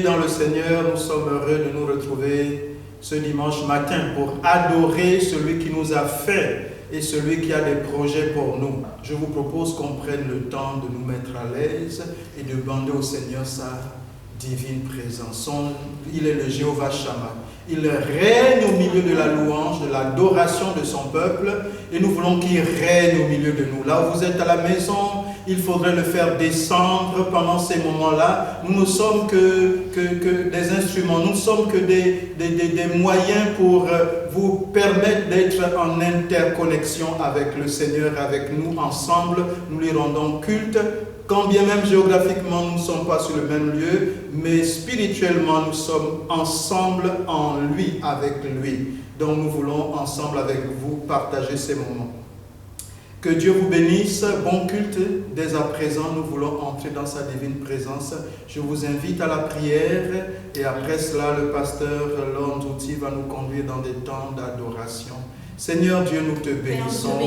dans le Seigneur, nous sommes heureux de nous retrouver ce dimanche matin pour adorer celui qui nous a fait et celui qui a des projets pour nous. Je vous propose qu'on prenne le temps de nous mettre à l'aise et de bander au Seigneur sa divine présence. Il est le Jéhovah Shammah. Il règne au milieu de la louange, de l'adoration de son peuple, et nous voulons qu'il règne au milieu de nous. Là où vous êtes à la maison, il faudrait le faire descendre pendant ces moments-là. Nous ne sommes que des instruments, nous ne sommes que des moyens pour vous permettre d'être en interconnexion avec le Seigneur, avec nous ensemble. Nous lui rendons culte. Quand bien même géographiquement nous ne sommes pas sur le même lieu, mais spirituellement nous sommes ensemble en lui, avec lui. Donc nous voulons ensemble avec vous partager ces moments. Que Dieu vous bénisse, bon culte. Dès à présent, nous voulons entrer dans sa divine présence. Je vous invite à la prière et après cela, le pasteur Londouti va nous conduire dans des temps d'adoration. Seigneur Dieu, nous te bénissons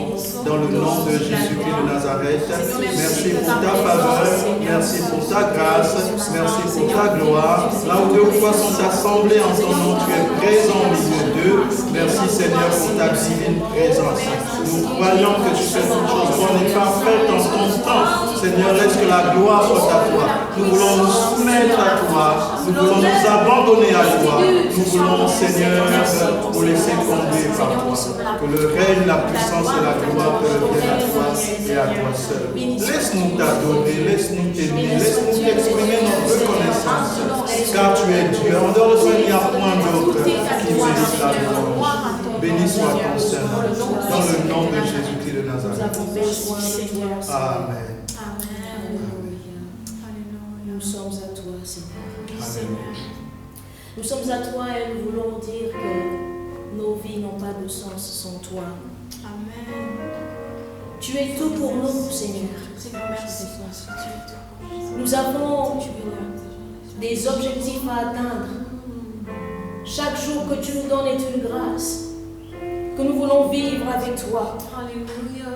dans le nom de Jésus-Christ de Nazareth. Merci pour ta faveur, merci pour ta grâce, merci pour ta gloire. Là où deux ou trois sont assemblés en ton nom, tu es présent au milieu d'eux. Merci Seigneur pour ta divine présence. Nous croyons que tu fais toutes choses bonnes et parfaites en ton temps. Seigneur, laisse que la gloire soit à toi. Nous voulons nous soumettre à toi. Nous voulons nous abandonner à toi. Nous voulons, Seigneur, nous laisser conduire par toi. Que le règne, la puissance et la gloire te reviennent à toi et à toi seul. Laisse-nous t'adorer, laisse-nous t'aimer, laisse-nous t'exprimer notre reconnaissance. Car tu es Dieu. En dehors de toi, il n'y a point d'autre qui mérite la louange. Béni soit ton Seigneur. Dans le nom de Jésus-Christ de Nazareth. Amen. Nous sommes à toi, Seigneur. Nous sommes à toi et nous voulons dire que nos vies n'ont pas de sens sans toi. Amen. Tu es tout pour nous, Seigneur. Merci. Nous avons des objectifs à atteindre. Chaque jour que tu nous donnes est une grâce. Que nous voulons vivre avec toi. Alléluia.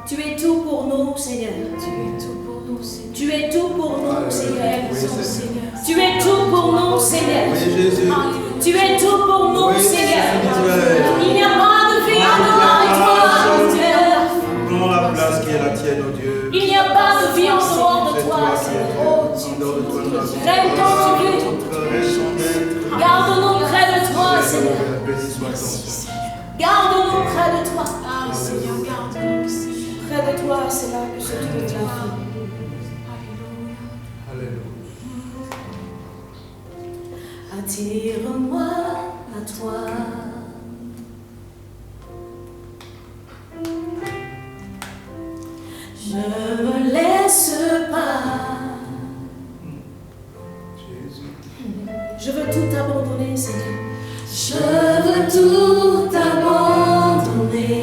Tu es tout pour nous, Seigneur. Tu es tout pour nous, Seigneur. Tu es tout pour nous, Seigneur. Seigneur. Tu es tout pour nous, Seigneur. Tu es tout pour nous, Seigneur. Il n'y a pas de vie en dehors de toi, Seigneur. Prenons la place qui est la tienne, oh Dieu. Il n'y a pas de vie en dehors de toi, Seigneur. Règne quand tu veux. Garde-nous près de toi, Seigneur. Garde-nous près de toi. Ah, Seigneur, garde-nous. Près de toi, c'est là que se trouve la vie. Attire-moi à toi. Je me laisse pas. Je veux tout abandonner, Seigneur. Je veux tout abandonner.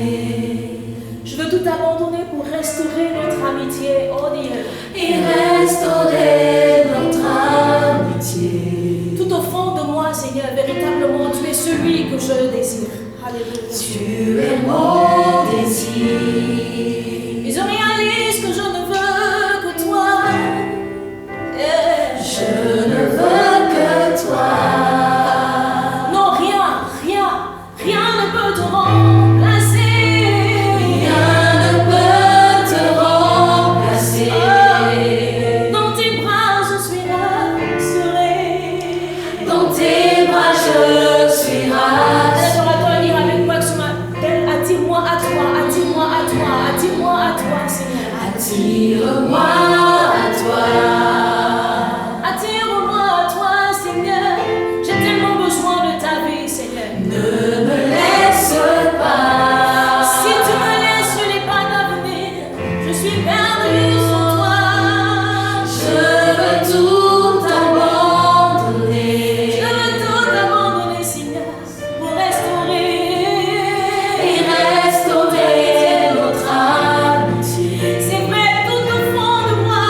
Je veux tout abandonner pour restaurer notre amitié, oh Dieu. Et restaurer notre amitié. Tout au fond de moi, Seigneur, véritablement, tu es celui que je désire. Alléluia. Tu es mon désir. Et je réalise que je ne veux que toi. Je ne veux que toi. Non, rien ne peut te remplacer. Rien ne peut te remplacer. Dans tes bras, je suis rassurée. Dans tes bras, je suis rassurée. L'adorateur dira avec moi que ce matin, attire-moi à toi, attire-moi à toi, attire-moi à toi, Seigneur. Attire-moi à toi. Attire-moi à toi, Seigneur. J'ai tellement besoin de ta vie, Seigneur. Ne me laisse pas. Si tu me laisses, je n'ai pas d'avenir. Je suis perdue sans toi. Je veux tout abandonner. Je veux tout abandonner, Seigneur, pour restaurer. Et restaurer notre amitié. C'est vrai, tout au fond de moi,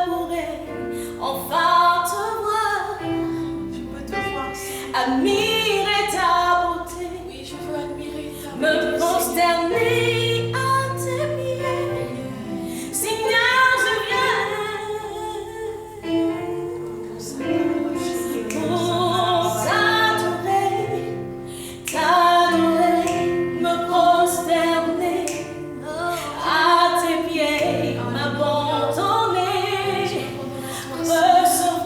pourrai enfin te voir, Je peux te voir, Seigneur. admirer ta beauté, Oui, je veux admirer ta me beauté, prosterner à tes pieds. Seigneur, je viens pour t'adorer, me prosterner à tes pieds, m'abandonner, recevoir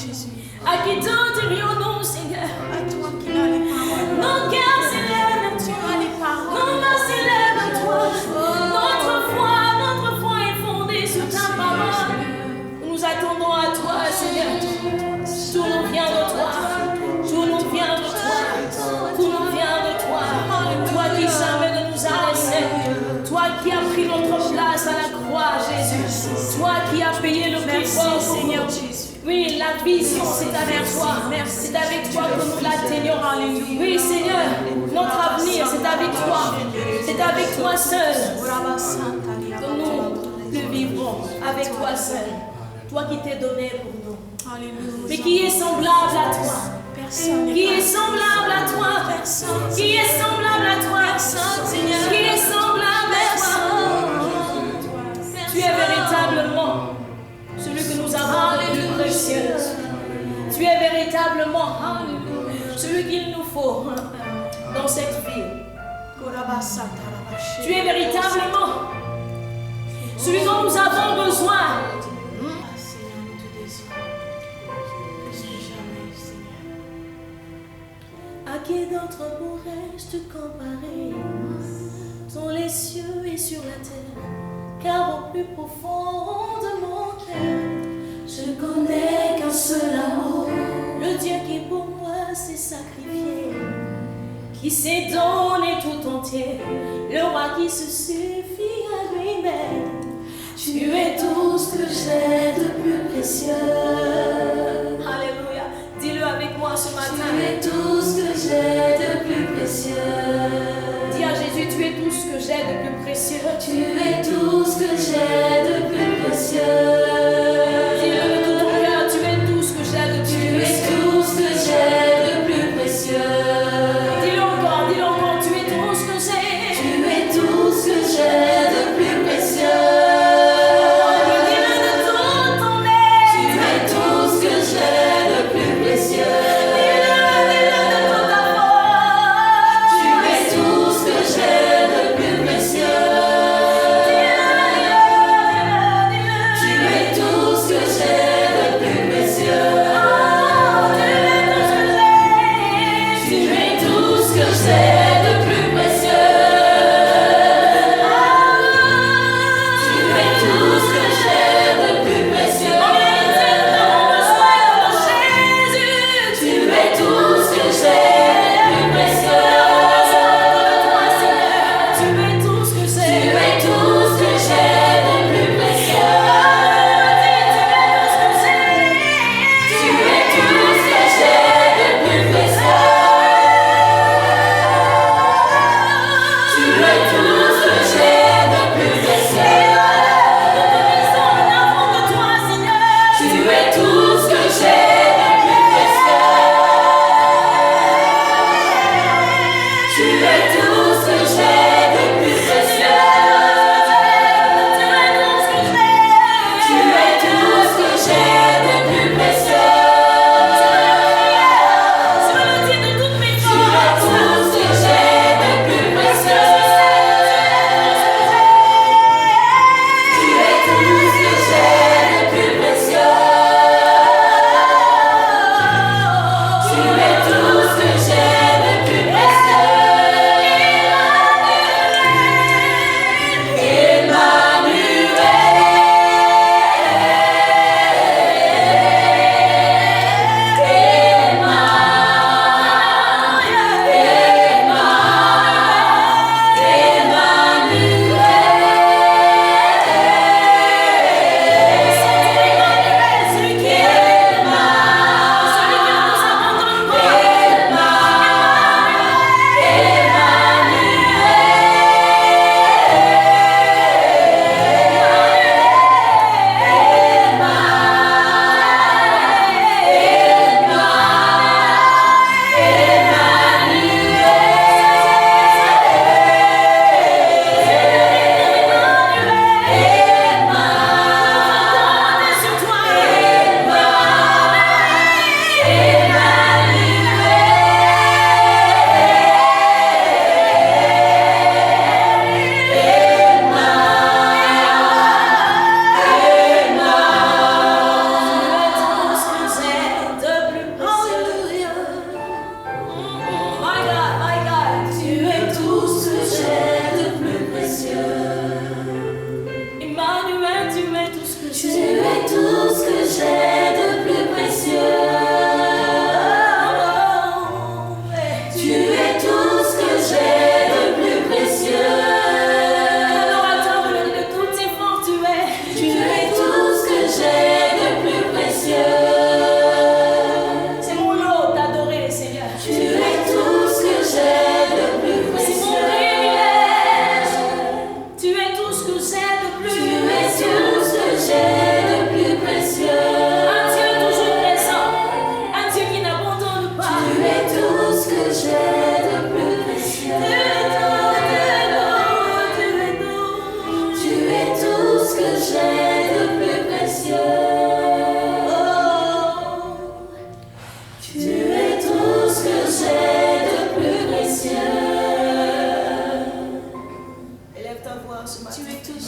Jésus. À qui d'autre dirions-nous, Seigneur? À toi qui as les paroles. Nos cœurs s'élèvent à Tu toi. as les paroles. Nos mains s'élèvent à toi. Notre foi est fondée sur ta parole. Nous attendons à toi, Seigneur. Tout nous vient de toi. Tout nous vient de toi. Tout nous vient de toi. Toi qui jamais ne nous as laissés. Toi qui as pris notre place à la croix, Jésus. Toi qui as payé le prix fort, Seigneur Jésus. Oui, la vision, c'est avec toi. C'est avec toi que nous l'atteignons. Oui, Seigneur, notre avenir, c'est avec toi. C'est avec toi seul que nous le vivrons. Avec toi seul. Toi qui t'es donné pour nous. Alléluia. Mais qui est semblable à toi? Personne. Qui est semblable à toi? Personne. Qui est semblable à toi? Seigneur. Qui est semblable à toi? Tu es véritablement celui que nous avons le plus précieux. Tu es véritablement celui qu'il nous faut dans cette vie. Tu es véritablement celui dont nous avons besoin. Seigneur, nous te désirons. Plus que jamais, Seigneur. À qui d'autre pourrais-je te comparer? Dans les cieux et sur la terre, car au plus profond de mon cœur, je connais qu'un seul amour, le Dieu qui pour moi s'est sacrifié, qui s'est donné tout entier, le roi qui se suffit à lui-même. Tu es tout ce que j'ai de plus précieux. Alléluia. Dis-le avec moi ce matin. Tu es tout ce que j'ai de plus précieux. Dis à Jésus, tu es tout ce que j'ai de plus précieux. Tu es tout ce que j'ai de plus précieux. Dis-le de tout ton cœur, tu es tout ce que j'ai de plus précieux. Tu es tout ce que j'ai de plus précieux. Dis-le encore, tu es tout ce que j'ai. Tu es tout ce que j'ai de plus précieux. Tu es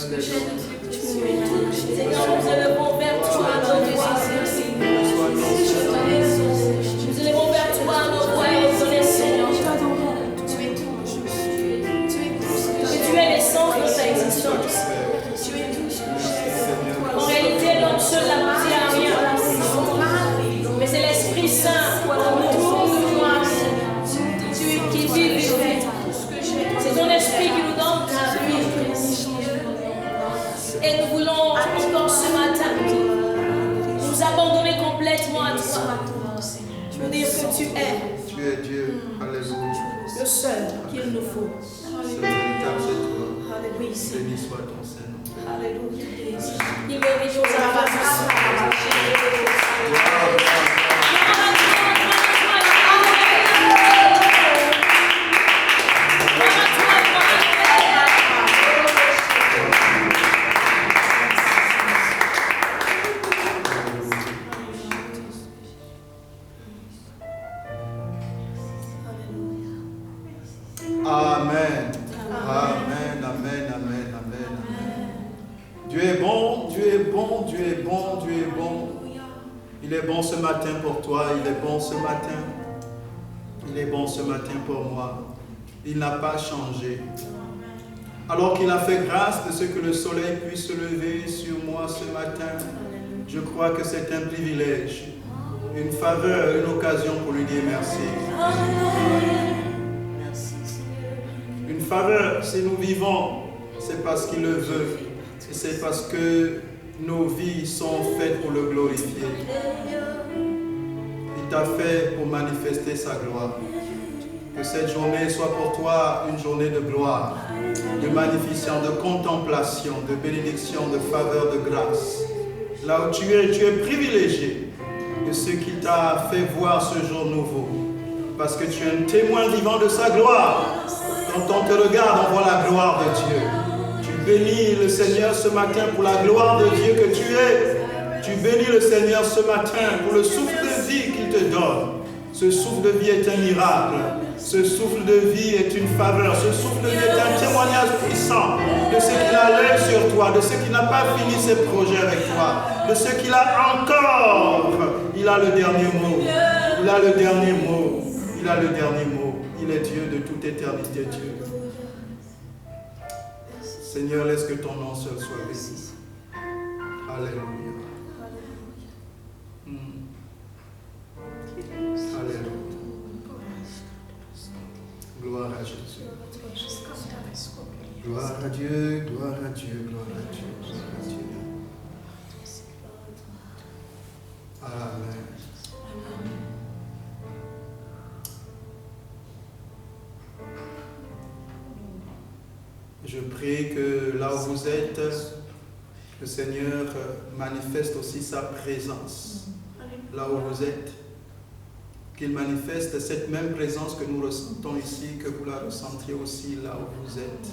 ce que j'aime de Dieu, que tu es tout. Seigneur, nous élevons vers toi nos voix. Nous élevons vers toi nos voix et Seigneur. Tu es tout. Que tu es l'essence de notre existence. Tu es tout ce que j'aime. En réalité, l'homme seul n'aboutit à rien. Mais c'est l'Esprit Saint autour de toi qui vit et fait. C'est ton esprit qui nous donne la vie. Et nous voulons encore ce matin nous abandonner complètement à toi. Pour dire que tu es Tu es Dieu. Alléluia. le seul qu'il nous faut. C'est véritable, c'est toi. Alléluia. Béni soit ton Saint-Nom. Alléluia. Il mérite nos adorations. Amen. Amen, amen, amen, amen, amen. Dieu est bon, Dieu est bon, Dieu est bon, Dieu est bon. Il est bon ce matin pour toi, il est bon ce matin. Il est bon ce matin pour moi. Il n'a pas changé. Alors qu'il a fait grâce de ce que le soleil puisse se lever sur moi ce matin, je crois que c'est un privilège, une faveur, une occasion pour lui dire merci. Une faveur, si nous vivons, c'est parce qu'il le veut. Et c'est parce que nos vies sont faites pour le glorifier. Il t'a fait pour manifester sa gloire. Que cette journée soit pour toi une journée de gloire, de magnificence, de contemplation, de bénédiction, de faveur, de grâce. Là où tu es privilégié de ce qu'il t'a fait voir ce jour nouveau. Parce que tu es un témoin vivant de sa gloire. Quand on te regarde, on voit la gloire de Dieu. Tu bénis le Seigneur ce matin pour la gloire de Dieu que tu es. Tu bénis le Seigneur ce matin pour le souffle de vie qu'il te donne. Ce souffle de vie est un miracle. Ce souffle de vie est une faveur. Ce souffle de vie est un témoignage puissant de ce qu'il a l'œil sur toi, de ce qu'il n'a pas fini ses projets avec toi, de ce qu'il a encore. Il a le dernier mot. Il a le dernier mot. Il a le dernier mot. Il est Dieu de toute éternité, Dieu. Seigneur, laisse que ton nom seul soit béni. Alléluia. Alléluia. Gloire à Jésus. Gloire à Dieu, gloire à Dieu, gloire à Dieu, gloire à Dieu. Amen. Je prie que là où vous êtes, le Seigneur manifeste aussi sa présence. Là où vous êtes, qu'il manifeste cette même présence que nous ressentons ici, que vous la ressentiez aussi là où vous êtes.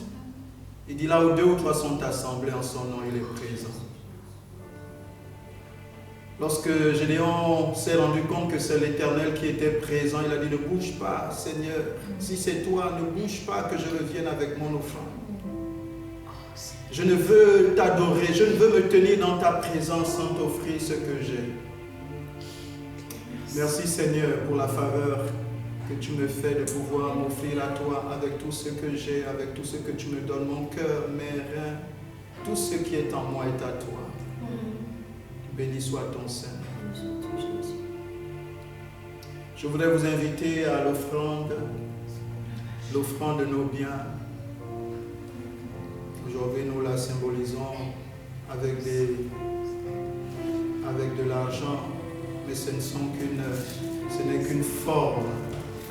Il dit là où 2 ou 3 sont assemblés en son nom, il est présent. Lorsque Gédéon s'est rendu compte que c'est l'Éternel qui était présent, il a dit ne bouge pas, Seigneur. Si c'est toi, ne bouge pas que je revienne avec mon offrande. Je ne veux t'adorer, je ne veux me tenir dans ta présence sans t'offrir ce que j'ai. Merci Seigneur pour la faveur que tu me fais de pouvoir m'offrir à toi avec tout ce que j'ai, avec tout ce que tu me donnes, mon cœur, mes reins, tout ce qui est en moi est à toi. Béni soit ton Saint. Je voudrais vous inviter à l'offrande de nos biens. Aujourd'hui, nous la symbolisons avec de l'argent, mais ce n'est qu'une forme,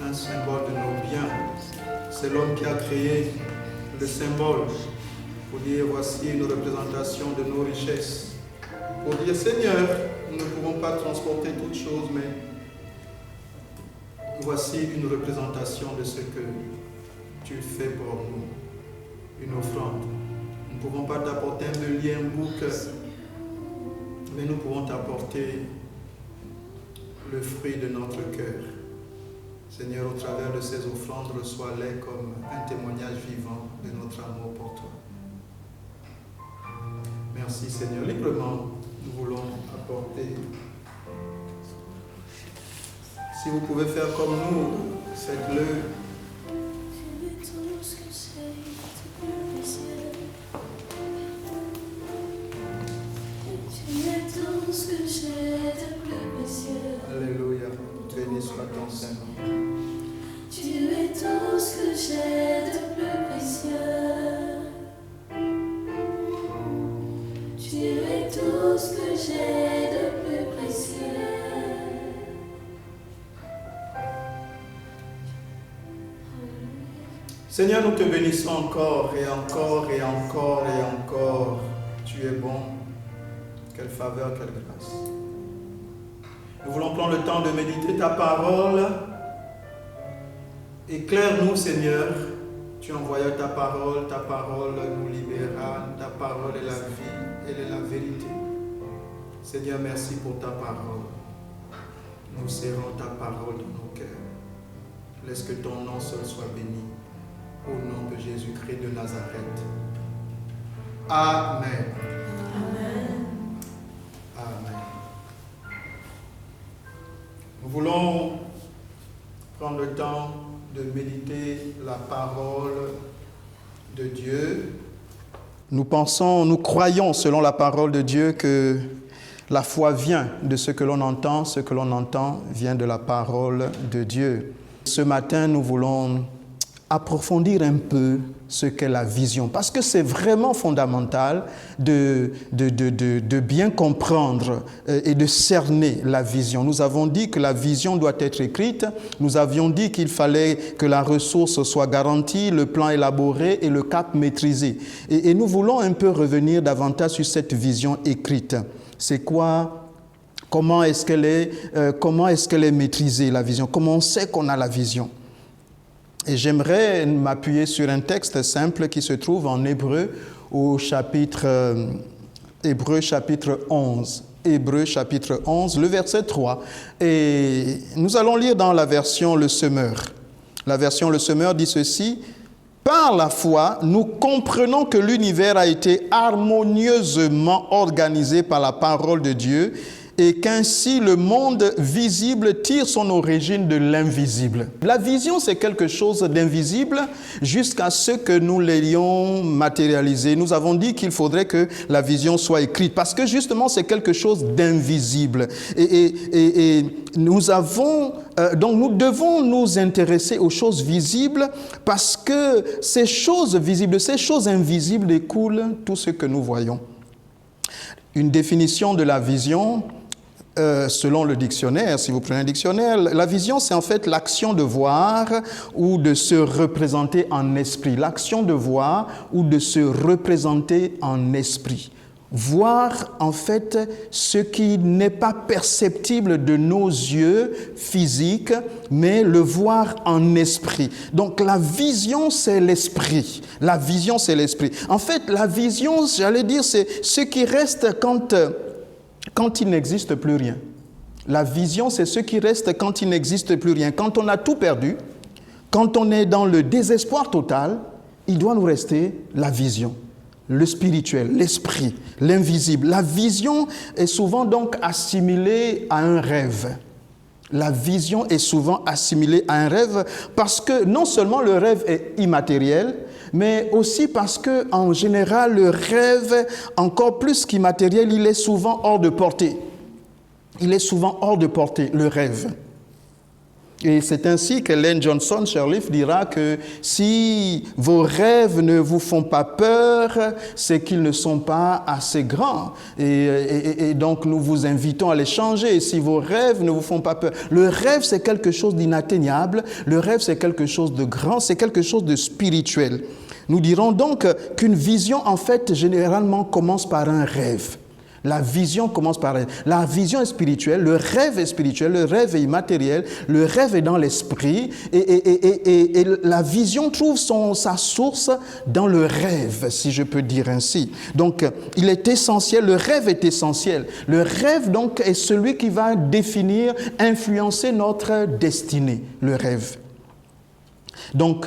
un symbole de nos biens. C'est l'homme qui a créé le symbole pour dire voici une représentation de nos richesses. Pour dire Seigneur, nous ne pouvons pas transporter toutes choses, mais voici une représentation de ce que tu fais pour nous, une offrande. Nous ne pouvons pas t'apporter un bélier, un bouc, mais nous pouvons t'apporter le fruit de notre cœur. Seigneur, au travers de ces offrandes, reçois-les comme un témoignage vivant de notre amour pour toi. Merci Seigneur. Librement, nous voulons apporter. Si vous pouvez faire comme nous, faites-le. Tu es tout ce que j'ai de plus précieux. Tu es tout ce que j'ai de plus précieux. Alléluia. Béni soit ton Saint-Nom. Tu es tout ce que j'ai de plus précieux. Tu es tout ce que j'ai de plus précieux. Seigneur, nous te bénissons encore et encore et encore et encore. Tu es bon. Quelle faveur, quelle grâce. Nous voulons prendre le temps de méditer ta parole. Éclaire-nous, Seigneur. Tu envoyas ta parole nous libérera. Ta parole est la vie, elle est la vérité. Seigneur, merci pour ta parole. Nous serrons ta parole dans nos cœurs. Laisse que ton nom seul soit béni. Au nom de Jésus-Christ de Nazareth. Amen. Amen. Amen. Nous voulons prendre le temps de méditer la parole de Dieu. Nous croyons selon la parole de Dieu que la foi vient de ce que l'on entend vient de la parole de Dieu. Ce matin, nous voulons approfondir un peu ce qu'est la vision, parce que c'est vraiment fondamental de bien comprendre et de cerner la vision. Nous avons dit que la vision doit être écrite, nous avions dit qu'il fallait que la ressource soit garantie, le plan élaboré et le cap maîtrisé. Et nous voulons un peu revenir davantage sur cette vision écrite. C'est quoi? Comment est-ce qu'elle est maîtrisée, la vision? Comment on sait qu'on a la vision? Et j'aimerais m'appuyer sur un texte simple qui se trouve en Hébreu au chapitre 11. Hébreu chapitre 11, le verset 3. Et nous allons lire dans la version Le Semeur. La version Le Semeur dit ceci: « Par la foi, nous comprenons que l'univers a été harmonieusement organisé par la parole de Dieu et qu'ainsi le monde visible tire son origine de l'invisible. » La vision, c'est quelque chose d'invisible jusqu'à ce que nous l'ayons matérialisé. Nous avons dit qu'il faudrait que la vision soit écrite parce que justement, c'est quelque chose d'invisible. Et nous devons nous intéresser aux choses visibles parce que ces choses visibles, ces choses invisibles découlent tout ce que nous voyons. Une définition de la vision, selon le dictionnaire, si vous prenez un dictionnaire, la vision, c'est en fait l'action de voir ou de se représenter en esprit. L'action de voir ou de se représenter en esprit. Voir, en fait, ce qui n'est pas perceptible de nos yeux physiques, mais le voir en esprit. Donc, la vision, c'est l'esprit. La vision, c'est l'esprit. En fait, la vision, j'allais dire, c'est ce qui reste quand il n'existe plus rien. La vision, c'est ce qui reste quand il n'existe plus rien. Quand on a tout perdu, quand on est dans le désespoir total, il doit nous rester la vision, le spirituel, l'esprit, l'invisible. La vision est souvent donc assimilée à un rêve. La vision est souvent assimilée à un rêve parce que non seulement le rêve est immatériel, mais aussi parce que en général, le rêve, encore plus qu'immatériel, il est souvent hors de portée. Il est souvent hors de portée, le rêve. Et c'est ainsi qu'Ellen Johnson Sirleaf dira que si vos rêves ne vous font pas peur, c'est qu'ils ne sont pas assez grands. Et donc nous vous invitons à les changer. Si vos rêves ne vous font pas peur, le rêve c'est quelque chose d'inatteignable, le rêve c'est quelque chose de grand, c'est quelque chose de spirituel. Nous dirons donc qu'une vision en fait généralement commence par un rêve. La vision commence par elle. La vision est spirituelle, le rêve est spirituel, le rêve est immatériel, le rêve est dans l'esprit et la vision trouve sa source dans le rêve, si je peux dire ainsi. Donc, il est essentiel, le rêve est essentiel. Le rêve, donc, est celui qui va définir, influencer notre destinée, le rêve. Donc,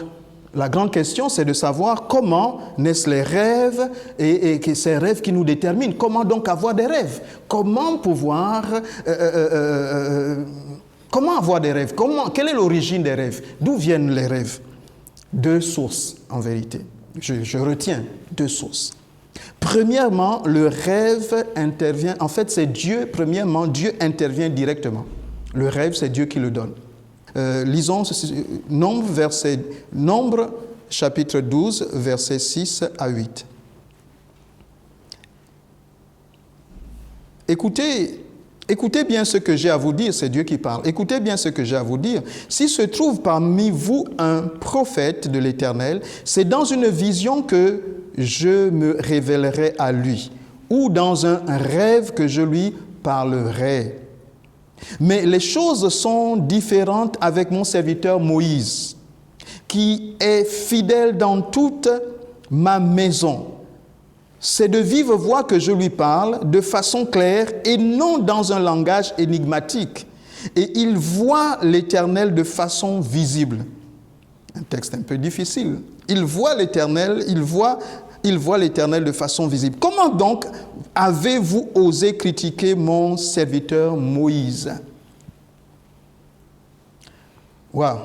La grande question, c'est de savoir comment naissent les rêves et que ces rêves qui nous déterminent. Comment donc avoir des rêves? Comment pouvoir... comment avoir des rêves? Quelle est l'origine des rêves? D'où viennent les rêves? 2 sources, en vérité. Je retiens 2 sources. Premièrement, le rêve intervient... En fait, c'est Dieu. Premièrement, Dieu intervient directement. Le rêve, c'est Dieu qui le donne. Lisons Nombre, chapitre 12, versets 6 à 8. Écoutez bien ce que j'ai à vous dire, c'est Dieu qui parle. Écoutez bien ce que j'ai à vous dire. S'il se trouve parmi vous un prophète de l'Éternel, c'est dans une vision que je me révélerai à lui, ou dans un rêve que je lui parlerai. Mais les choses sont différentes avec mon serviteur Moïse, qui est fidèle dans toute ma maison. C'est de vive voix que je lui parle, de façon claire et non dans un langage énigmatique. Et il voit l'Éternel de façon visible. Un texte un peu difficile. Il voit l'Éternel, il voit l'Éternel de façon visible. Comment donc avez-vous osé critiquer mon serviteur Moïse? Wow.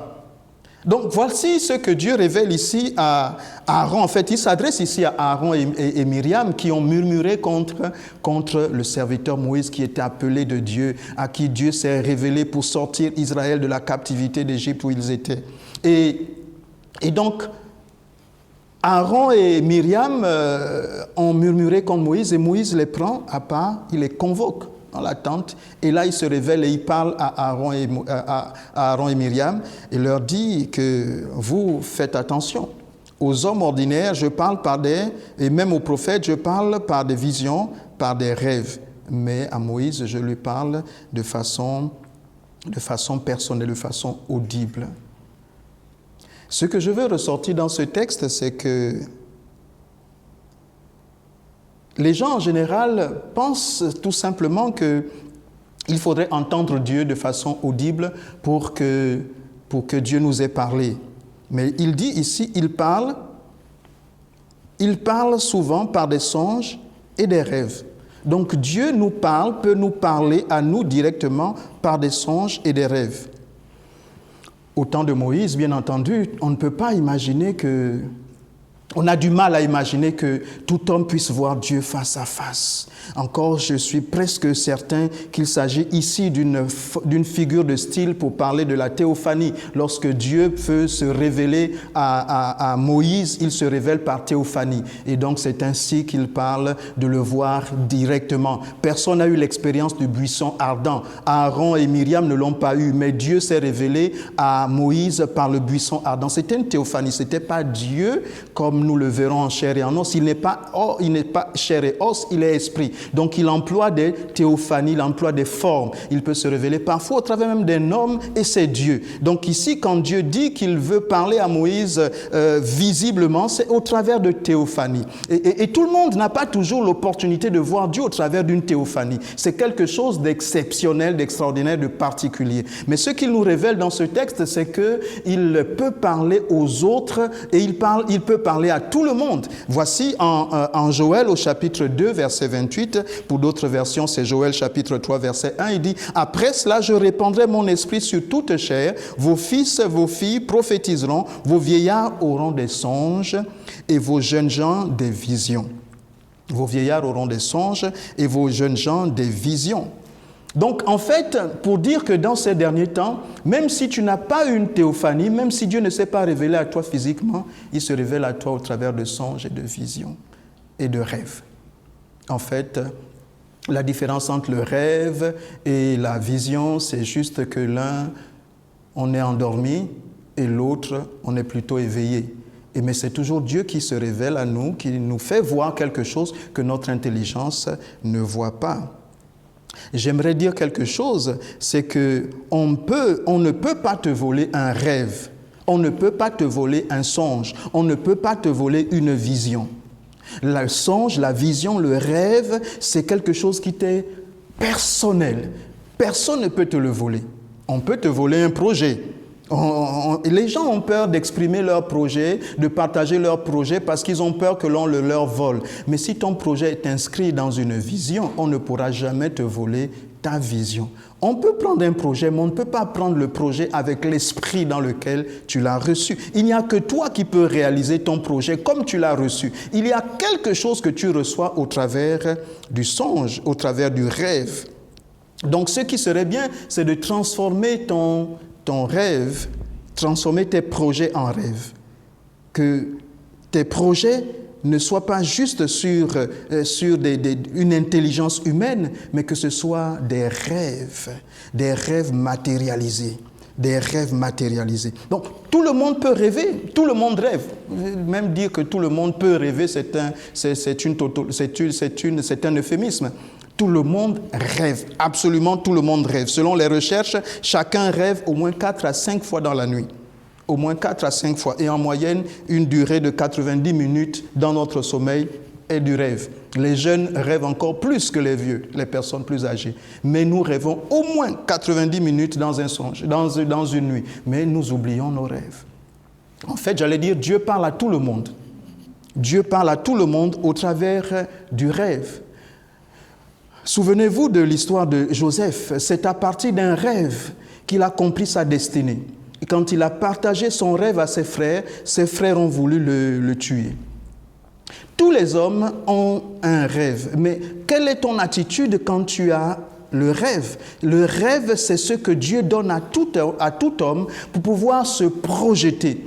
Donc voici ce que Dieu révèle ici à Aaron. En fait, il s'adresse ici à Aaron et Myriam qui ont murmuré contre le serviteur Moïse qui était appelé de Dieu, à qui Dieu s'est révélé pour sortir Israël de la captivité d'Égypte où ils étaient. Et donc, Aaron et Myriam ont murmuré contre Moïse et Moïse les prend à part, il les convoque dans la tente et là il se révèle et il parle à Aaron et Myriam et leur dit que vous faites attention. Aux hommes ordinaires, je parle et même aux prophètes, je parle par des visions, par des rêves. Mais à Moïse, je lui parle de façon personnelle, de façon audible. Ce que je veux ressortir dans ce texte, c'est que les gens en général pensent tout simplement qu'il faudrait entendre Dieu de façon audible pour que Dieu nous ait parlé. Mais il dit ici, il parle souvent par des songes et des rêves. Donc Dieu nous parle, peut nous parler à nous directement par des songes et des rêves. Au temps de Moïse, bien entendu, on ne peut pas imaginer que... On a du mal à imaginer que tout homme puisse voir Dieu face à face. Encore, je suis presque certain qu'il s'agit ici d'une figure de style pour parler de la théophanie. Lorsque Dieu veut se révéler à Moïse, il se révèle par théophanie. Et donc, c'est ainsi qu'il parle de le voir directement. Personne n'a eu l'expérience du buisson ardent. Aaron et Myriam ne l'ont pas eu, mais Dieu s'est révélé à Moïse par le buisson ardent. C'était une théophanie, ce n'était pas Dieu comme nous le verrons en chair et en os. Il n'est pas chair et os, il est esprit. Donc il emploie des théophanies, il emploie des formes. Il peut se révéler parfois au travers même d'un homme et c'est Dieu. Donc ici, quand Dieu dit qu'il veut parler à Moïse visiblement, c'est au travers de théophanies. Et tout le monde n'a pas toujours l'opportunité de voir Dieu au travers d'une théophanie. C'est quelque chose d'exceptionnel, d'extraordinaire, de particulier. Mais ce qu'il nous révèle dans ce texte, c'est qu'il peut parler aux autres et il peut parler à tout le monde. Voici en Joël au chapitre 2, verset 28, pour d'autres versions, c'est Joël chapitre 3, verset 1, il dit « Après cela, je répandrai mon esprit sur toute chair, vos fils, vos filles prophétiseront, vos vieillards auront des songes et vos jeunes gens des visions. » Vos vieillards auront des songes et vos jeunes gens des visions. Donc, en fait, pour dire que dans ces derniers temps, même si tu n'as pas une théophanie, même si Dieu ne s'est pas révélé à toi physiquement, il se révèle à toi au travers de songes et de visions et de rêves. En fait, la différence entre le rêve et la vision, c'est juste que l'un, on est endormi et l'autre, on est plutôt éveillé. Mais c'est toujours Dieu qui se révèle à nous, qui nous fait voir quelque chose que notre intelligence ne voit pas. J'aimerais dire quelque chose, c'est que on ne peut pas te voler un rêve, on ne peut pas te voler un songe, on ne peut pas te voler une vision. Le songe, la vision, le rêve, c'est quelque chose qui t'est personnel. Personne ne peut te le voler. On peut te voler un projet. Les gens ont peur d'exprimer leurs projets, de partager leurs projets parce qu'ils ont peur que l'on le leur vole. Mais si ton projet est inscrit dans une vision, on ne pourra jamais te voler ta vision. On peut prendre un projet, mais on ne peut pas prendre le projet avec l'esprit dans lequel tu l'as reçu. Il n'y a que toi qui peux réaliser ton projet comme tu l'as reçu. Il y a quelque chose que tu reçois au travers du songe, au travers du rêve. Donc ce qui serait bien, c'est de transformer ton rêve, transformer tes projets en rêve. Que tes projets ne soient pas juste sur une intelligence humaine, mais que ce soit des rêves matérialisés. Des rêves matérialisés. Donc, tout le monde peut rêver, tout le monde rêve. Même dire que tout le monde peut rêver, c'est un euphémisme. Tout le monde rêve, absolument tout le monde rêve. Selon les recherches, chacun rêve au moins 4 à 5 fois dans la nuit. Au moins 4 à 5 fois. Et en moyenne, une durée de 90 minutes dans notre sommeil est du rêve. Les jeunes rêvent encore plus que les vieux, les personnes plus âgées. Mais nous rêvons au moins 90 minutes dans un songe, dans une nuit. Mais nous oublions nos rêves. En fait, j'allais dire, Dieu parle à tout le monde. Dieu parle à tout le monde au travers du rêve. Souvenez-vous de l'histoire de Joseph. C'est à partir d'un rêve qu'il a compris sa destinée. Et quand il a partagé son rêve à ses frères ont voulu le tuer. Tous les hommes ont un rêve, mais quelle est ton attitude quand tu as le rêve? Le rêve, c'est ce que Dieu donne à tout homme pour pouvoir se projeter.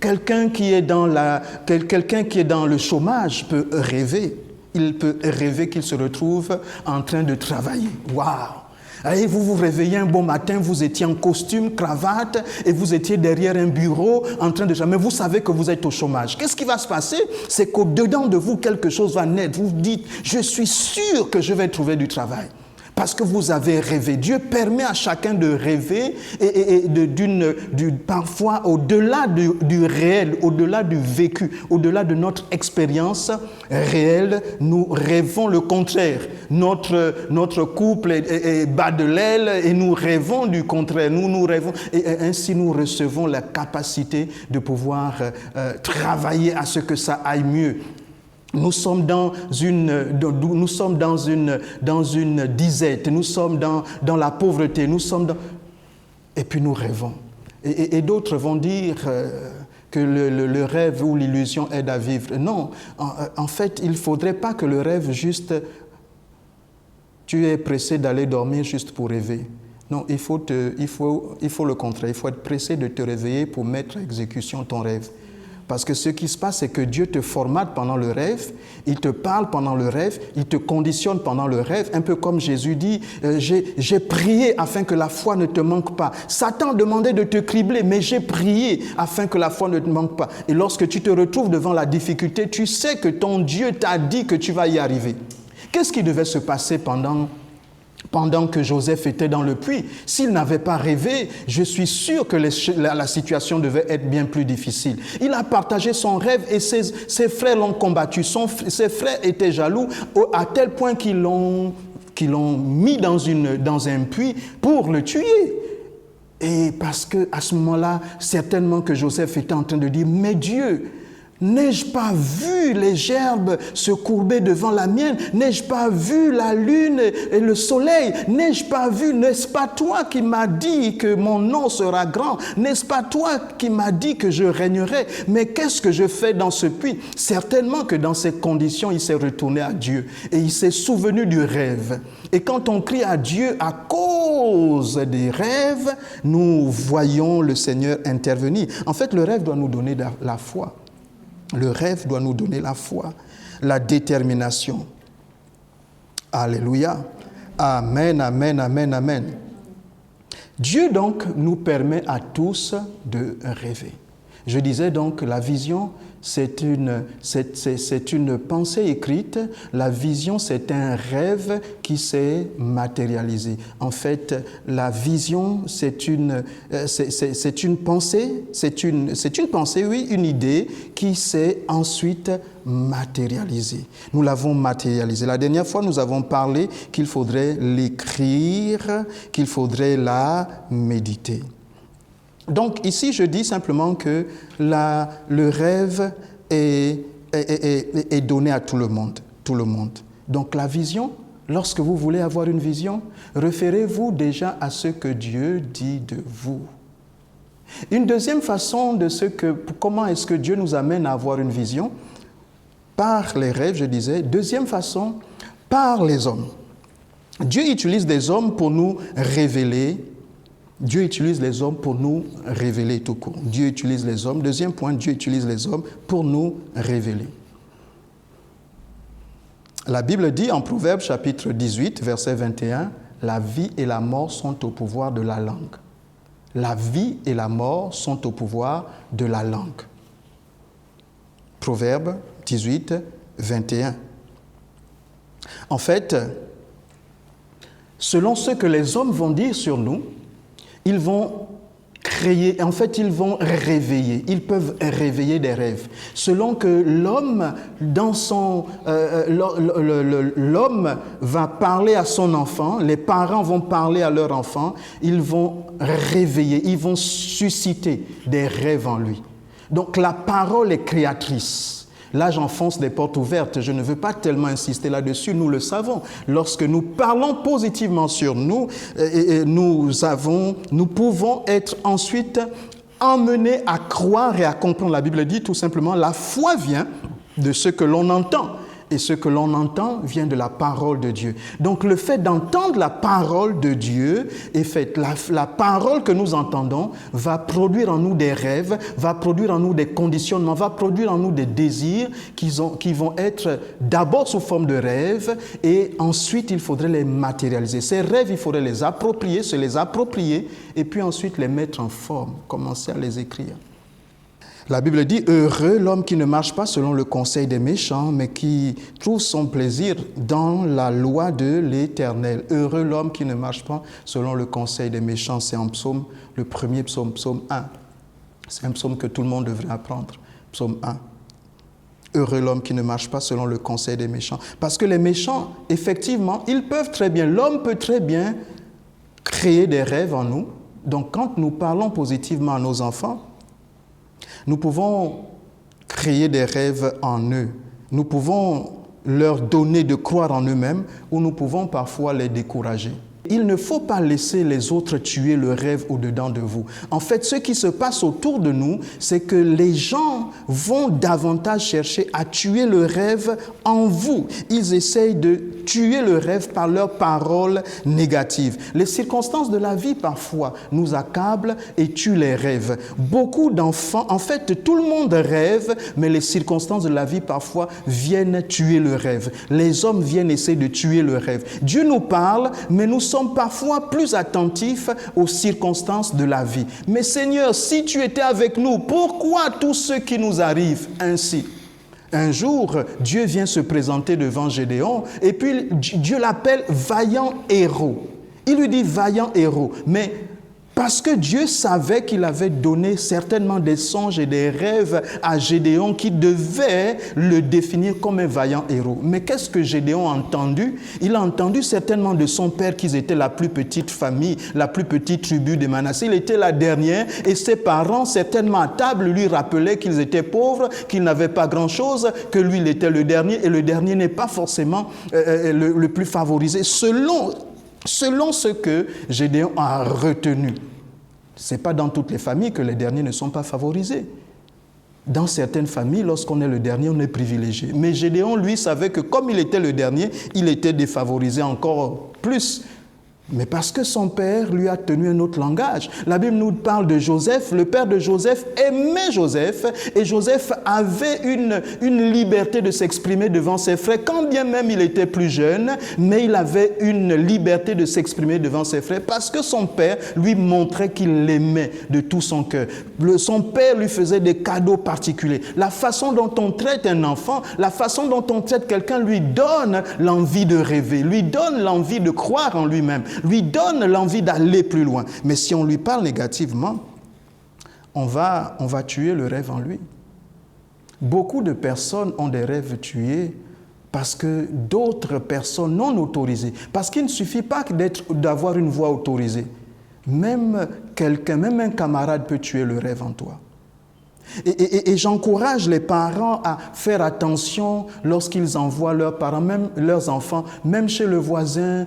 Quelqu'un qui est dans le chômage peut rêver. Il peut rêver qu'il se retrouve en train de travailler. Waouh! Et vous vous réveillez un bon matin, vous étiez en costume, cravate, et vous étiez derrière un bureau en train de... Mais vous savez que vous êtes au chômage. Qu'est-ce qui va se passer? C'est qu'au-dedans de vous, quelque chose va naître. Vous dites, je suis sûr que je vais trouver du travail. Parce que vous avez rêvé. Dieu permet à chacun de rêver et parfois au-delà du réel, au-delà du vécu, au-delà de notre expérience réelle, nous rêvons le contraire. Notre couple est bas de l'aile et nous rêvons du contraire. Nous rêvons et ainsi nous recevons la capacité de pouvoir travailler à ce que ça aille mieux. Nous sommes dans une disette, nous sommes dans la pauvreté, et puis nous rêvons. Et d'autres vont dire que le rêve ou l'illusion aide à vivre. Non, en fait, il ne faudrait pas que le rêve juste, tu es pressé d'aller dormir juste pour rêver. Non, il faut le contraire, il faut être pressé de te réveiller pour mettre à exécution ton rêve. Parce que ce qui se passe, c'est que Dieu te formate pendant le rêve, il te parle pendant le rêve, il te conditionne pendant le rêve, un peu comme Jésus dit, j'ai prié afin que la foi ne te manque pas. Satan demandait de te cribler, mais j'ai prié afin que la foi ne te manque pas. Et lorsque tu te retrouves devant la difficulté, tu sais que ton Dieu t'a dit que tu vas y arriver. Qu'est-ce qui devait se passer pendant que Joseph était dans le puits? S'il n'avait pas rêvé, je suis sûr que la situation devait être bien plus difficile. Il a partagé son rêve et ses frères l'ont combattu. Ses frères étaient jaloux à tel point qu'ils l'ont mis dans un puits pour le tuer. Et parce qu'à ce moment-là, certainement que Joseph était en train de dire « Mais Dieu, n'ai-je pas vu les gerbes se courber devant la mienne? N'ai-je pas vu la lune et le soleil? N'ai-je pas vu? N'est-ce pas toi qui m'as dit que mon nom sera grand? N'est-ce pas toi qui m'as dit que je régnerai? Mais qu'est-ce que je fais dans ce puits? » Certainement que dans ces conditions, il s'est retourné à Dieu et il s'est souvenu du rêve. Et quand on crie à Dieu à cause des rêves, nous voyons le Seigneur intervenir. En fait, le rêve doit nous donner la foi. Le rêve doit nous donner la foi, la détermination. Alléluia. Amen, amen, amen, amen. Dieu donc nous permet à tous de rêver. Je disais donc que la vision, c'est une pensée écrite. La vision, c'est un rêve qui s'est matérialisé. En fait, la vision, c'est une pensée, oui, une idée qui s'est ensuite matérialisée. Nous l'avons matérialisée. La dernière fois, nous avons parlé qu'il faudrait l'écrire, qu'il faudrait la méditer. Donc ici, je dis simplement que le rêve est donné à tout le monde. Donc la vision, lorsque vous voulez avoir une vision, référez-vous déjà à ce que Dieu dit de vous. Une deuxième façon comment est-ce que Dieu nous amène à avoir une vision? Par les rêves, je disais. Deuxième façon, par les hommes. Dieu utilise des hommes pour nous révéler. Dieu utilise les hommes pour nous révéler tout court. Dieu utilise les hommes. Deuxième point, Dieu utilise les hommes pour nous révéler. La Bible dit en Proverbes chapitre 18, verset 21, « La vie et la mort sont au pouvoir de la langue. » La vie et la mort sont au pouvoir de la langue. Proverbes 18, 21. En fait, selon ce que les hommes vont dire sur nous, ils vont créer, en fait, ils vont réveiller, ils peuvent réveiller des rêves. Selon que l'homme, l'homme va parler à son enfant, les parents vont parler à leur enfant, ils vont réveiller, ils vont susciter des rêves en lui. Donc la parole est créatrice. Là, j'enfonce des portes ouvertes. Je ne veux pas tellement insister là-dessus. Nous le savons. Lorsque nous parlons positivement sur nous, nous pouvons être ensuite emmenés à croire et à comprendre. La Bible dit tout simplement, la foi vient de ce que l'on entend. Et ce que l'on entend vient de la parole de Dieu. Donc le fait d'entendre la parole de Dieu est fait. La parole que nous entendons va produire en nous des rêves, va produire en nous des conditionnements, va produire en nous des désirs qui vont être d'abord sous forme de rêves et ensuite il faudrait les matérialiser. Ces rêves, il faudrait les approprier, se les approprier et puis ensuite les mettre en forme, commencer à les écrire. La Bible dit « Heureux l'homme qui ne marche pas selon le conseil des méchants, mais qui trouve son plaisir dans la loi de l'Éternel. » Heureux l'homme qui ne marche pas selon le conseil des méchants. C'est en psaume, le premier psaume, psaume 1. C'est un psaume que tout le monde devrait apprendre, psaume 1. Heureux l'homme qui ne marche pas selon le conseil des méchants. Parce que les méchants, effectivement, ils peuvent très bien, l'homme peut très bien créer des rêves en nous. Donc quand nous parlons positivement à nos enfants, nous pouvons créer des rêves en eux. Nous pouvons leur donner de croire en eux-mêmes ou nous pouvons parfois les décourager. Il ne faut pas laisser les autres tuer le rêve au-dedans de vous. En fait, ce qui se passe autour de nous, c'est que les gens vont davantage chercher à tuer le rêve en vous. Ils essayent de tuer le rêve par leurs paroles négatives. Les circonstances de la vie, parfois, nous accablent et tuent les rêves. Beaucoup d'enfants, en fait, tout le monde rêve, mais les circonstances de la vie, parfois, viennent tuer le rêve. Les hommes viennent essayer de tuer le rêve. Dieu nous parle, mais nous sommes parfois plus attentifs aux circonstances de la vie. Mais Seigneur, si tu étais avec nous, pourquoi tout ce qui nous arrive ainsi? Un jour, Dieu vient se présenter devant Gédéon et puis Dieu l'appelle vaillant héros. Il lui dit vaillant héros, mais parce que Dieu savait qu'il avait donné certainement des songes et des rêves à Gédéon qui devaient le définir comme un vaillant héros. Mais qu'est-ce que Gédéon a entendu? Il a entendu certainement de son père qu'ils étaient la plus petite famille, la plus petite tribu de Manassé. Il était la dernière et ses parents, certainement à table, lui rappelaient qu'ils étaient pauvres, qu'ils n'avaient pas grand-chose, que lui, il était le dernier et le dernier n'est pas forcément le plus favorisé. Selon ce que Gédéon a retenu. Ce n'est pas dans toutes les familles que les derniers ne sont pas favorisés. Dans certaines familles, lorsqu'on est le dernier, on est privilégié. Mais Gédéon, lui, savait que comme il était le dernier, il était défavorisé encore plus. Mais parce que son père lui a tenu un autre langage. La Bible nous parle de Joseph. Le père de Joseph aimait Joseph et Joseph avait une liberté de s'exprimer devant ses frères, quand bien même il était plus jeune, mais il avait une liberté de s'exprimer devant ses frères parce que son père lui montrait qu'il l'aimait de tout son cœur. Son père lui faisait des cadeaux particuliers. La façon dont on traite un enfant, la façon dont on traite quelqu'un lui donne l'envie de rêver, lui donne l'envie de croire en lui-même, lui donne l'envie d'aller plus loin. Mais si on lui parle négativement, on va tuer le rêve en lui. Beaucoup de personnes ont des rêves tués parce que d'autres personnes non autorisées, parce qu'il ne suffit pas d'avoir une voix autorisée. Même quelqu'un, même un camarade peut tuer le rêve en toi. Et j'encourage les parents à faire attention lorsqu'ils envoient leurs parents, même leurs enfants, même chez le voisin,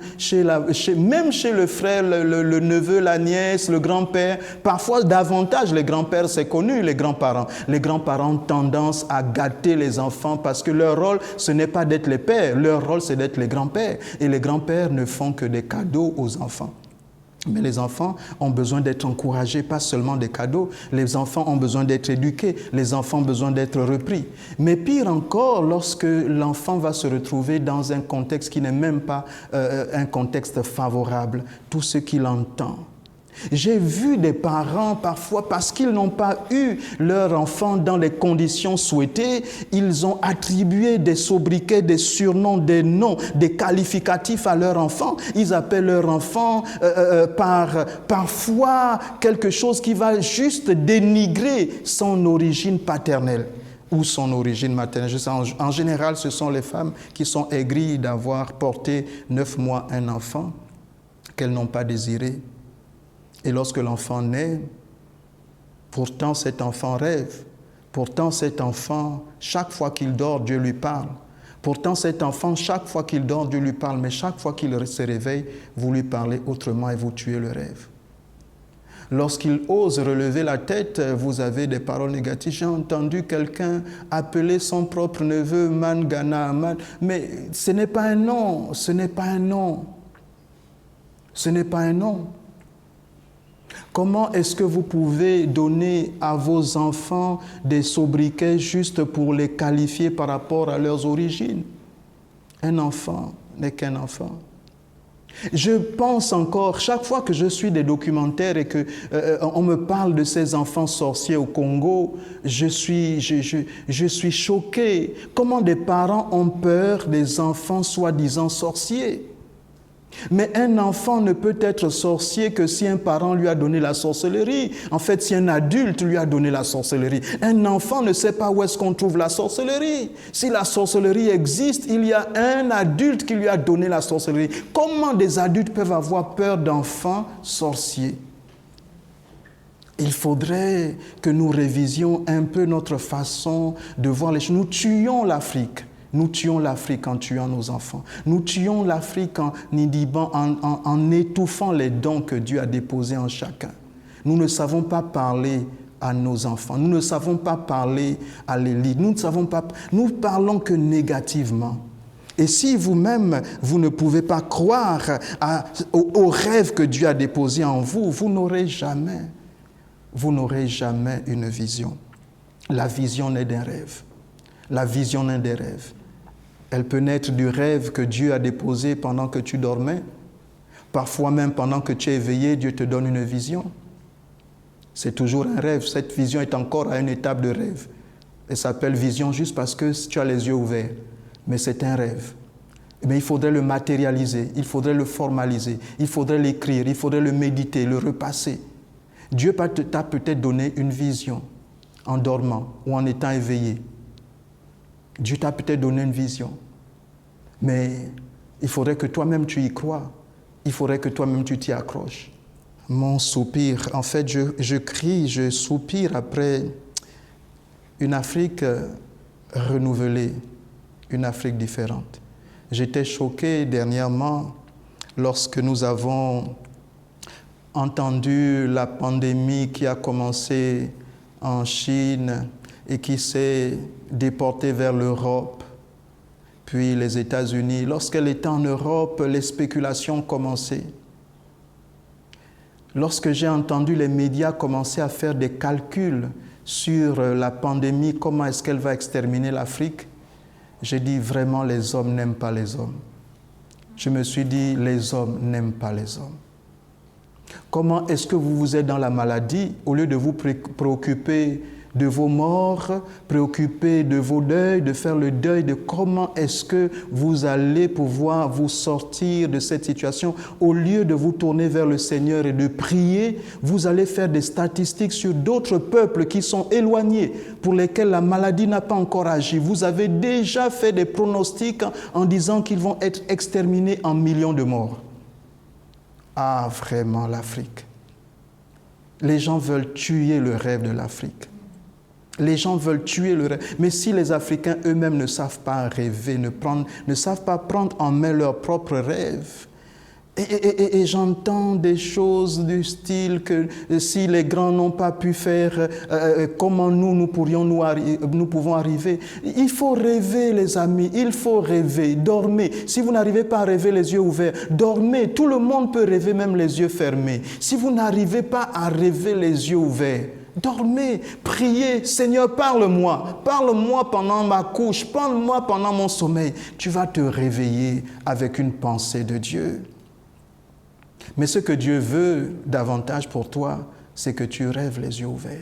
même chez le frère, le neveu, la nièce, le grand-père. Parfois, davantage, les grands-pères, c'est connu, les grands-parents. Les grands-parents ont tendance à gâter les enfants parce que leur rôle, ce n'est pas d'être les pères. Leur rôle, c'est d'être les grands-pères. Et les grands-pères ne font que des cadeaux aux enfants. Mais les enfants ont besoin d'être encouragés, pas seulement des cadeaux. Les enfants ont besoin d'être éduqués. Les enfants ont besoin d'être repris. Mais pire encore, lorsque l'enfant va se retrouver dans un contexte qui n'est même pas un contexte favorable, tout ce qu'il entend. J'ai vu des parents parfois, parce qu'ils n'ont pas eu leur enfant dans les conditions souhaitées, ils ont attribué des sobriquets, des surnoms, des noms, des qualificatifs à leur enfant. Ils appellent leur enfant parfois quelque chose qui va juste dénigrer son origine paternelle ou son origine maternelle. Je sais, en général, ce sont les femmes qui sont aigries d'avoir porté 9 mois un enfant qu'elles n'ont pas désiré. Et lorsque l'enfant naît, pourtant cet enfant rêve. Pourtant cet enfant, chaque fois qu'il dort, Dieu lui parle. Pourtant cet enfant, chaque fois qu'il dort, Dieu lui parle. Mais chaque fois qu'il se réveille, vous lui parlez autrement et vous tuez le rêve. Lorsqu'il ose relever la tête, vous avez des paroles négatives. J'ai entendu quelqu'un appeler son propre neveu Mangana Man. Mais ce n'est pas un nom, ce n'est pas un nom. Ce n'est pas un nom. Comment est-ce que vous pouvez donner à vos enfants des sobriquets juste pour les qualifier par rapport à leurs origines? Un enfant n'est qu'un enfant. Je pense encore, chaque fois que je suis des documentaires et qu'on me parle de ces enfants sorciers au Congo, je suis choqué. Comment des parents ont peur des enfants soi-disant sorciers? Mais un enfant ne peut être sorcier que si un parent lui a donné la sorcellerie. En fait, si un adulte lui a donné la sorcellerie. Un enfant ne sait pas où est-ce qu'on trouve la sorcellerie. Si la sorcellerie existe, il y a un adulte qui lui a donné la sorcellerie. Comment des adultes peuvent avoir peur d'enfants sorciers? Il faudrait que nous révisions un peu notre façon de voir les choses. Nous tuons l'Afrique. Nous tuons l'Afrique en tuant nos enfants. Nous tuons l'Afrique en étouffant les dons que Dieu a déposés en chacun. Nous ne savons pas parler à nos enfants. Nous ne savons pas parler à l'élite. Nous parlons que négativement. Et si vous-même, vous ne pouvez pas croire au rêve que Dieu a déposé en vous, vous n'aurez jamais une vision. La vision naît d'un rêve. La vision naît des rêves. Elle peut naître du rêve que Dieu a déposé pendant que tu dormais. Parfois même pendant que tu es éveillé, Dieu te donne une vision. C'est toujours un rêve. Cette vision est encore à une étape de rêve. Elle s'appelle vision juste parce que tu as les yeux ouverts. Mais c'est un rêve. Mais il faudrait le matérialiser, il faudrait le formaliser, il faudrait l'écrire, il faudrait le méditer, le repasser. Dieu t'a peut-être donné une vision en dormant ou en étant éveillé. Dieu t'a peut-être donné une vision, mais il faudrait que toi-même tu y crois. Il faudrait que toi-même tu t'y accroches. Mon soupir, en fait, je crie, je soupire après une Afrique renouvelée, une Afrique différente. J'étais choqué dernièrement lorsque nous avons entendu la pandémie qui a commencé en Chine et qui s'est déportée vers l'Europe, puis les États-Unis. Lorsqu'elle était en Europe, les spéculations commençaient. Lorsque j'ai entendu les médias commencer à faire des calculs sur la pandémie, comment est-ce qu'elle va exterminer l'Afrique, j'ai dit vraiment les hommes n'aiment pas les hommes. Je me suis dit les hommes n'aiment pas les hommes. Comment est-ce que vous êtes dans la maladie, au lieu de vous préoccuper de vos morts, préoccuper de vos deuils, de faire le deuil de comment est-ce que vous allez pouvoir vous sortir de cette situation, au lieu de vous tourner vers le Seigneur et de prier, vous allez faire des statistiques sur d'autres peuples qui sont éloignés, pour lesquels la maladie n'a pas encore agi. Vous avez déjà fait des pronostics en disant qu'ils vont être exterminés en millions de morts. Ah, vraiment, l'Afrique. Les gens veulent tuer le rêve de l'Afrique. Les gens veulent tuer le rêve. Mais si les Africains eux-mêmes ne savent pas rêver, ne savent pas prendre en main leurs propres rêves, et j'entends des choses du style que si les grands n'ont pas pu faire, comment nous pouvons arriver. Il faut rêver, les amis, il faut rêver. Dormez. Si vous n'arrivez pas à rêver les yeux ouverts, dormez. Tout le monde peut rêver, même les yeux fermés. Si vous n'arrivez pas à rêver les yeux ouverts, dormez, priez, Seigneur, parle-moi pendant ma couche, parle-moi pendant mon sommeil. Tu vas te réveiller avec une pensée de Dieu. Mais ce que Dieu veut davantage pour toi, c'est que tu rêves les yeux ouverts.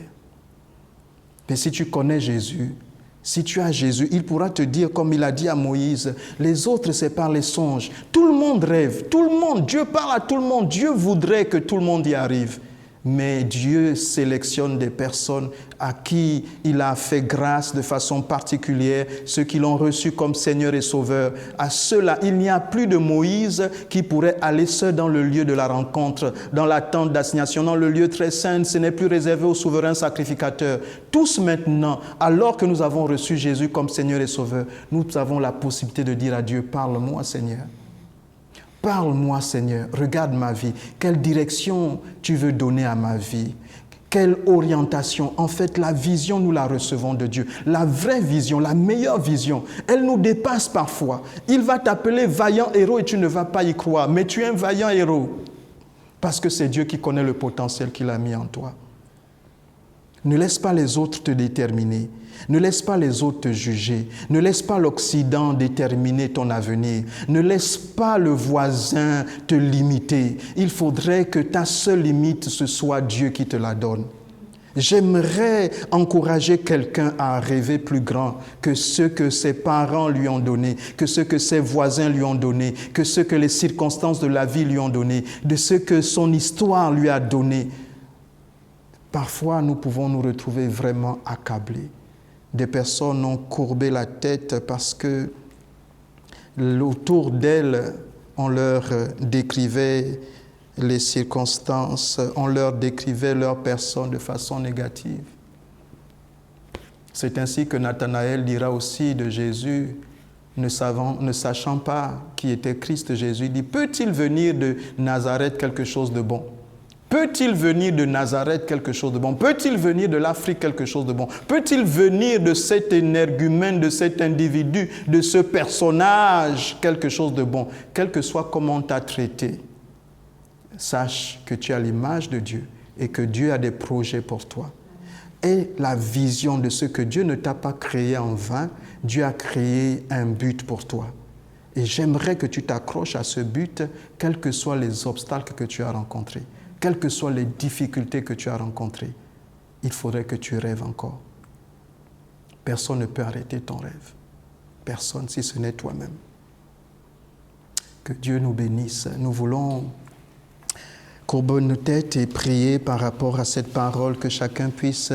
Mais si tu connais Jésus, si tu as Jésus, il pourra te dire, comme il a dit à Moïse, les autres, c'est par les songes. Tout le monde rêve, tout le monde, Dieu parle à tout le monde. Dieu voudrait que tout le monde y arrive. Mais Dieu sélectionne des personnes à qui il a fait grâce de façon particulière, ceux qui l'ont reçu comme Seigneur et Sauveur. À ceux-là, il n'y a plus de Moïse qui pourrait aller seul dans le lieu de la rencontre, dans la tente d'assignation, dans le lieu très saint. Ce n'est plus réservé aux souverains sacrificateurs. Tous maintenant, alors que nous avons reçu Jésus comme Seigneur et Sauveur, nous avons la possibilité de dire à Dieu, parle-moi Seigneur. Parle-moi, Seigneur, regarde ma vie. Quelle direction tu veux donner à ma vie? Quelle orientation? En fait, la vision, nous la recevons de Dieu. La vraie vision, la meilleure vision, elle nous dépasse parfois. Il va t'appeler vaillant héros et tu ne vas pas y croire. Mais tu es un vaillant héros parce que c'est Dieu qui connaît le potentiel qu'il a mis en toi. Ne laisse pas les autres te déterminer. Ne laisse pas les autres te juger. Ne laisse pas l'Occident déterminer ton avenir. Ne laisse pas le voisin te limiter. Il faudrait que ta seule limite, ce soit Dieu qui te la donne. J'aimerais encourager quelqu'un à rêver plus grand que ce que ses parents lui ont donné, que ce que ses voisins lui ont donné, que ce que les circonstances de la vie lui ont donné, de ce que son histoire lui a donné. Parfois, nous pouvons nous retrouver vraiment accablés. Des personnes ont courbé la tête parce que autour d'elles, on leur décrivait les circonstances, on leur décrivait leur personne de façon négative. C'est ainsi que Nathanaël dira aussi de Jésus, ne sachant pas qui était Christ Jésus, il dit, peut-il venir de Nazareth quelque chose de bon? Peut-il venir de Nazareth quelque chose de bon? Peut-il venir de l'Afrique quelque chose de bon? Peut-il venir de cet énergumène, de cet individu, de ce personnage quelque chose de bon? Quel que soit comment on t'a traité, sache que tu as l'image de Dieu et que Dieu a des projets pour toi. Et la vision de ce que Dieu ne t'a pas créé en vain, Dieu a créé un but pour toi. Et j'aimerais que tu t'accroches à ce but, quels que soient les obstacles que tu as rencontrés. Quelles que soient les difficultés que tu as rencontrées, il faudrait que tu rêves encore. Personne ne peut arrêter ton rêve. Personne, si ce n'est toi-même. Que Dieu nous bénisse. Nous voulons courber nos têtes et prier par rapport à cette parole, que chacun puisse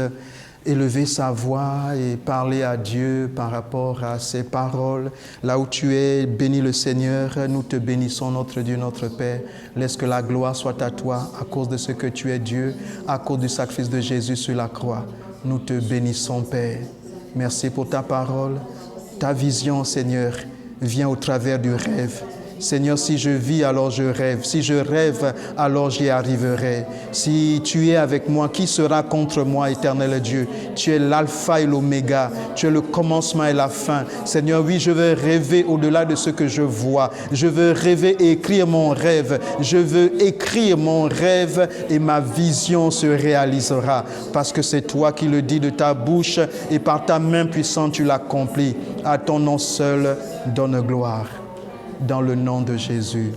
élever sa voix et parler à Dieu par rapport à ces paroles. Là où tu es, bénis le Seigneur. Nous te bénissons, notre Dieu, notre Père. Laisse que la gloire soit à toi à cause de ce que tu es Dieu, à cause du sacrifice de Jésus sur la croix. Nous te bénissons, Père. Merci pour ta parole. Ta vision, Seigneur, vient au travers du rêve. Seigneur, si je vis, alors je rêve. Si je rêve, alors j'y arriverai. Si tu es avec moi, qui sera contre moi, éternel Dieu? Tu es l'alpha et l'oméga. Tu es le commencement et la fin. Seigneur, oui, je veux rêver au-delà de ce que je vois. Je veux rêver et écrire mon rêve. Je veux écrire mon rêve et ma vision se réalisera. Parce que c'est toi qui le dis de ta bouche et par ta main puissante tu l'accomplis. À ton nom seul, donne gloire. Dans le nom de Jésus.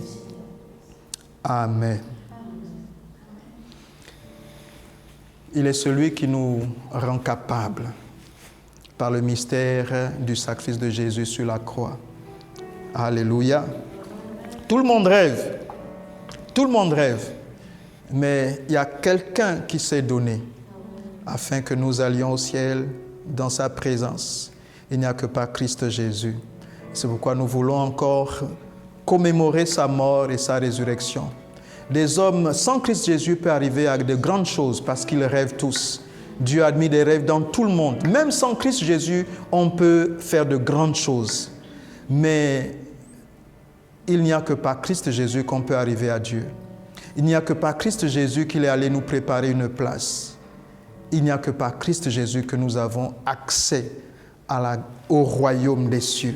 Amen. Il est celui qui nous rend capables par le mystère du sacrifice de Jésus sur la croix. Alléluia. Tout le monde rêve. Tout le monde rêve. Mais il y a quelqu'un qui s'est donné afin que nous allions au ciel dans sa présence. Il n'y a que par Christ Jésus. C'est pourquoi nous voulons encore commémorer sa mort et sa résurrection. Des hommes sans Christ Jésus peuvent arriver à de grandes choses parce qu'ils rêvent tous. Dieu a mis des rêves dans tout le monde. Même sans Christ Jésus, on peut faire de grandes choses. Mais il n'y a que par Christ Jésus qu'on peut arriver à Dieu. Il n'y a que par Christ Jésus qu'il est allé nous préparer une place. Il n'y a que par Christ Jésus que nous avons accès au royaume des cieux.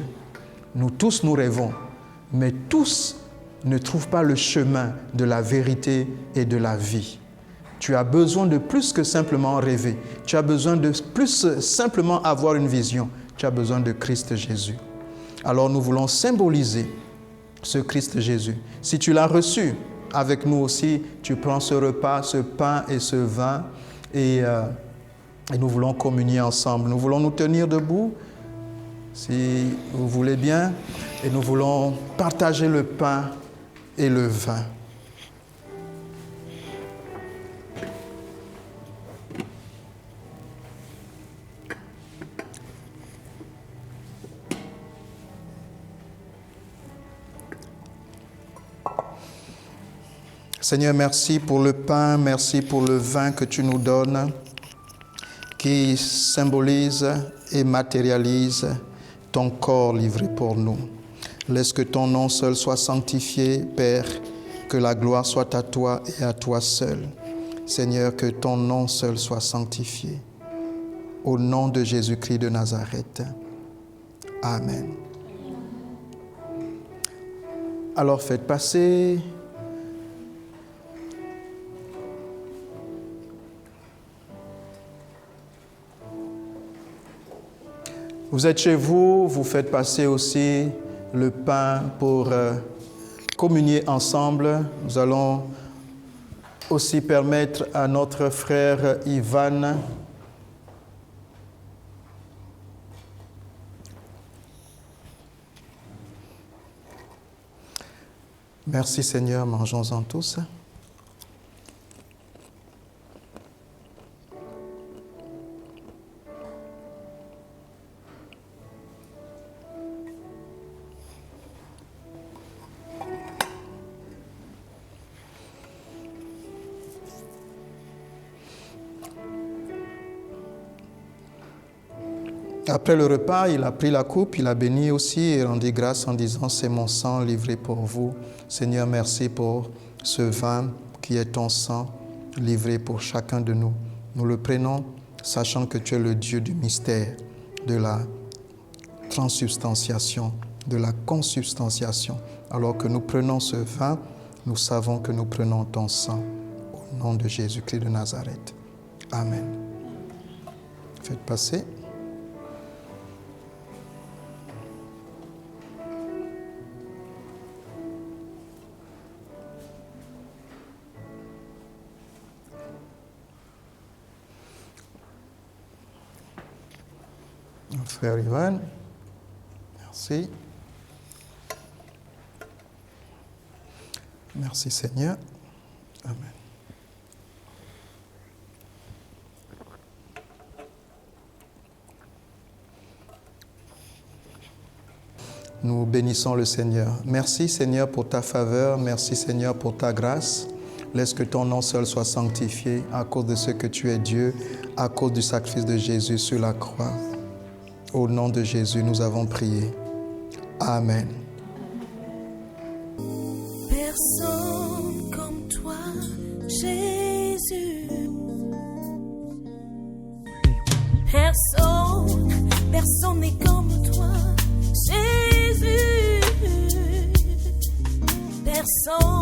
Nous tous, nous rêvons, mais tous ne trouvent pas le chemin de la vérité et de la vie. Tu as besoin de plus que simplement rêver. Tu as besoin de plus simplement avoir une vision. Tu as besoin de Christ Jésus. Alors nous voulons symboliser ce Christ Jésus. Si tu l'as reçu, avec nous aussi, tu prends ce repas, ce pain et ce vin et nous voulons communier ensemble. Nous voulons nous tenir debout, si vous voulez bien, et nous voulons partager le pain et le vin. Seigneur, merci pour le pain, merci pour le vin que tu nous donnes, qui symbolise et matérialise ton corps livré pour nous. Laisse que ton nom seul soit sanctifié, Père, que la gloire soit à toi et à toi seul. Seigneur, que ton nom seul soit sanctifié. Au nom de Jésus-Christ de Nazareth. Amen. Alors faites passer... Vous êtes chez vous, vous faites passer aussi le pain pour communier ensemble. Nous allons aussi permettre à notre frère Ivan Merci Seigneur, mangeons-en tous. Après le repas, il a pris la coupe, il a béni aussi et rendit grâce en disant « C'est mon sang livré pour vous. Seigneur, merci pour ce vin qui est ton sang livré pour chacun de nous. Nous le prenons, sachant que tu es le Dieu du mystère, de la transubstantiation, de la consubstantiation. Alors que nous prenons ce vin, nous savons que nous prenons ton sang. Au nom de Jésus-Christ de Nazareth. Amen. Faites passer. Frère Ivan, merci. Merci Seigneur. Amen. Nous bénissons le Seigneur. Merci Seigneur pour ta faveur, merci Seigneur pour ta grâce. Laisse que ton nom seul soit sanctifié à cause de ce que tu es Dieu, à cause du sacrifice de Jésus sur la croix. Au nom de Jésus, nous avons prié. Amen. Personne comme toi, Jésus. Personne n'est comme toi, Jésus. Personne